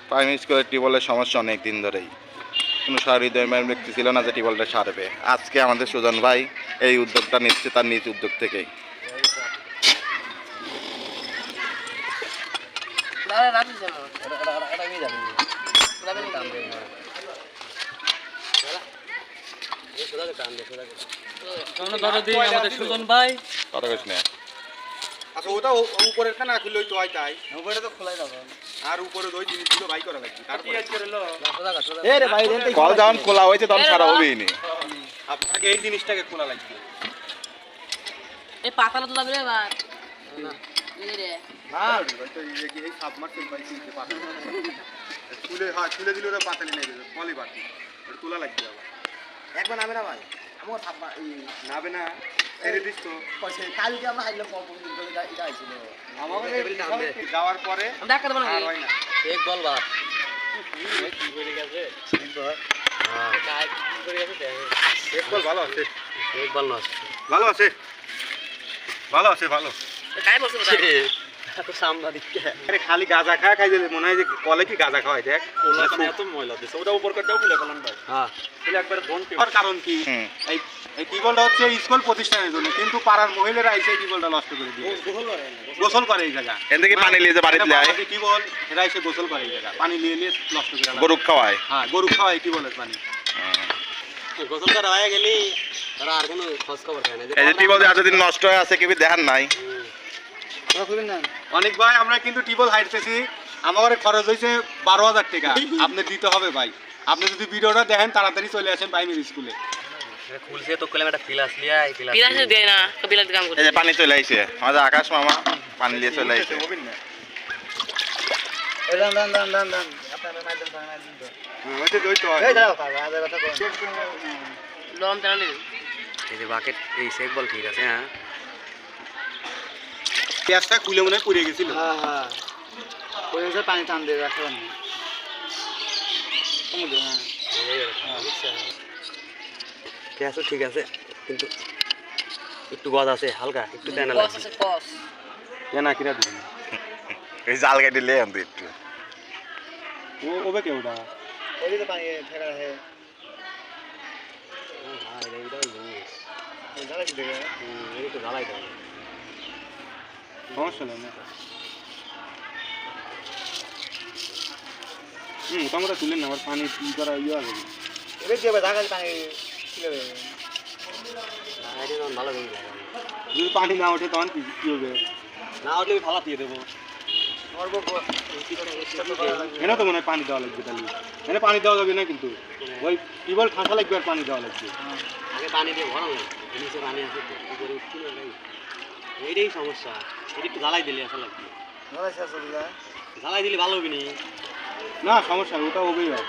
Primary স্কুলের টিউবওয়েলের সমস্যা অনেক দিন ধরেই, কোনো সহৃদয় ব্যক্তি ছিল না যে টিউবওয়েলটা সারবে। আজকে আমাদের সুজন ভাই এই উদ্যোগটা নিচ্ছে তার নিজ উদ্যোগ থেকেই। সুজন ভাই কথা কইস না। আচ্ছা ওটা উপরের খানা খুললেই তো হয়, তাই উপরে তো খোলাই যাবে আর উপরে ওই জিনিসগুলো বাই করা লাগবে। তারপরে কল যখন খোলা হয়েছে তখন সারা হবেই নি। আপনাকে এই জিনিসটাকে খোলা লাগবে। এই পাতাটা তো লাগবে এবার এই রে হ্যাঁ তো এই সাবমার্সিবল বাই কিনতে পারবে। খুলে দিলে ওরা পাতালি নেই দেবে পলি বাকি এটা তোলা লাগবে। আবার একবার নামে না ভাই আমার থাপা এই নাবে না এর দিস তো কইছে কালকে আমরা আইলাম পর দিন ধরে এটা আইছিল আমাদের যাওয়ার পরে আমি ডাক্তার দেব আর নাকি হয় না। এক বল বাপ কি করে গেছে ঠিক বল। হ্যাঁ কাজ কি করে গেছে এক বল ভালো আছে। এক বল নষ্ট ভালো আছে ভালো আছে ভালো। কাই বলছ না এত সামনা দিকে আরে খালি গাঁজা খাই দিলে মনে হয় যে কলে কি গাঁজা খাওয়াই দেখ ওখানে এত ময়লা দিছে ওটা উপর করতেও খুলে ফেলান ভাই। হ্যাঁ তাহলে একবার ফোন করার কারণ কি এই এই টিউবওয়েলটা হচ্ছে স্কুল প্রতিষ্ঠানের জন্য, কিন্তু পাড়ার মহিলারা এসে টিউবওয়েলটা নষ্ট করে দিয়ে গোসল করে এই জায়গা। এখান থেকে পানি নিয়ে যে বাড়িতে যায় টিউবওয়েল এরা এসে গোসল করে এই জায়গা, পানি নিয়ে নষ্ট করে গরু খাওয়ায়। হ্যাঁ গরু খাওয়ায় টিউবওয়েলের পানি। গোসল করা হয়ে গেলি তারা আর কোনো খোঁজ খবর থাকে না। এই যে টিউবওয়েল এতদিন নষ্ট হয়ে আছে কেউ দেখার নাই। অনেক ভাই আমরা কিন্তু টিউবওয়েল হাইটতেছি, আমার খরচ হয়েছে 12,000 টাকা। আপনি দিতে হবে ভাই। আপনি যদি ভিডিওটা দেখেন তাড়াতাড়ি চলে আসেন প্রাইমারি স্কুলে। খুলছে তো কইলাম একটা ফিলাস লিয়া এই ফিলাস পিলাস দেয় না কবিলাস কাম করে এই যে পানি চলে আইছে, আমাদের আকাশ মামা পানি নিয়ে চলে আইছে। এই দান দান দান দান দান আপনারা মাইদেন তো ওইটা দই তো এই দাও কাকা আদা কথা কোন লম টানা দিবি এই যে বাকেট এই শেক বল ঠিক আছে। হ্যাঁ গ্যাসটা খুলে মনে হয় পুড়ে গেছিল। হ্যাঁ হ্যাঁ ওই যে পানি টান দিয়ে রাখলাম সমুদ্র। হ্যাঁ গ্যাসও ঠিক আছে কিন্তু একটু গজ আছে হালকা একটু দেনা কস লাগছে। আছে কস কেনা কিনা দিবেন এই জাল গাড়ি লে আনতে একটু ও ওবে কেউটা ওই তো পানি ফেরা হে হ্যাঁ এইটা লুজ এই জ্বালাই কি দেবে এই তো জ্বালাই দাও সমস্যা নেই। তোমরা তুলেন না, আমার পানি কি করা ইয়ে হবে। এবার দেবে ঢাকা পানি কি হবে এটা ভালো লাগে যদি পানি না ওঠে তখন কি হবে? না ওটা ভালো দিয়ে দেবো। এনে তো মনে হয় পানি দেওয়া লাগবে, তাহলে এনে পানি দেওয়া যাবে না, কিন্তু ওই টিউবওয়েল ঠাসা লাগবে আর পানি দেওয়া লাগবে। আগে পানি দিয়ে ভরা লাগে নিচে পানি আছে তো কি করে উঠতে লাগে এইটাই সমস্যা। এটা একটু জ্বালাই দিলে আসলে লাগবে জ্বালাই দিলে ভালো হবে না সমস্যা ওটা হবেই হয়।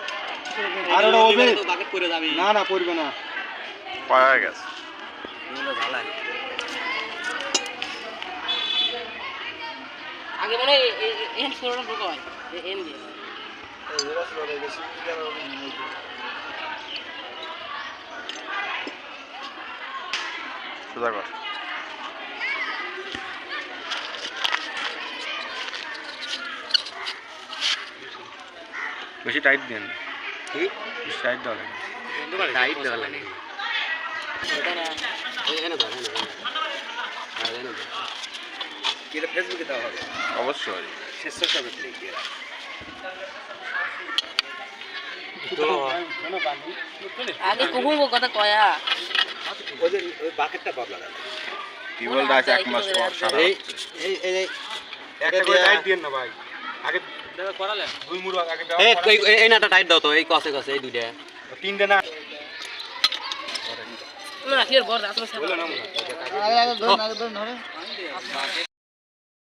আর ওটা হবে বাকেট করে যাবি না না পড়বে না। পাওয়া গেছে জ্বালাই আগে মনে এন ফোরটা ঢোকা হয় এন দিয়ে সোজা কর। বেশি টাইট দেন, ঠিক বেশি টাইট দেওয়া লাগে। টাইট দেওয়া লাগে এনে ধর এনে ধর এটা ফেসবুকে দেওয়া হবে অবশ্যই শেষ হবে লিংক দিয়ে আগে কখন কথা কয়া ওই যে ওই বাকেটটা বদলা লাগে টিউবওয়েলটা আছে 1 মাস পর সারা এই হচ্ছে। এই এই একটা করে টাইট দেন না ভাই, আগে করালেন দুই মুড়ো আগে দাও। এই নাটা টাইট দাও তো এই কসে কসে এই দুইটা তিনটে না না ফির বড় রাত বসে বলে না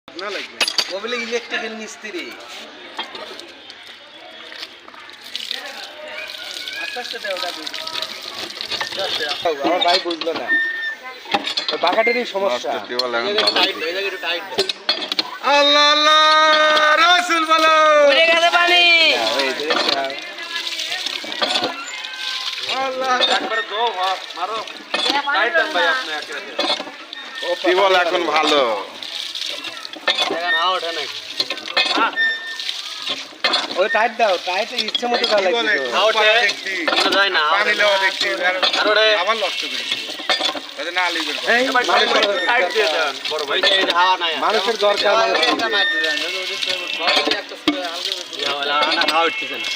না লাগবে ওগুলো ইলেকট্রিক্যাল মিস্ত্রি আমার ভাই বুঝলো না বাকাটেরই সমস্যা। নষ্ট টিউবওয়েল এখন ভালো। আল্লাহ আল্লাহ রাসূল বলো পড়ে গেছে পানি আল্লাহ একবার দাও মারো টাইট দেন ভাই আপনি একসাথে। টিউবওয়েল এখন ভালো। হাওয়া ওঠে নাকি ওই টাইট দাও, টাইট ইচ্ছে মতো দাও লাগবে তো। হাওয়া ওঠে কোনো যায় না হাওয়া পানি ওঠে লেওয়া না। দেখছি আর ওঠে আবার নষ্ট করে দিই। তাতে না লিবের এই মানুষের ওই যে এই যে হাওয়া নাই মানুষের দরকার হাওয়া উঠতেছে না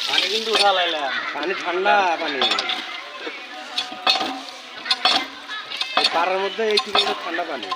পানি কিন্তু উঠা লাইলাম পানি ঠান্ডা পানি। এই পাড়ার মধ্যে এই টিউবওয়েলটা ঠান্ডা পানি।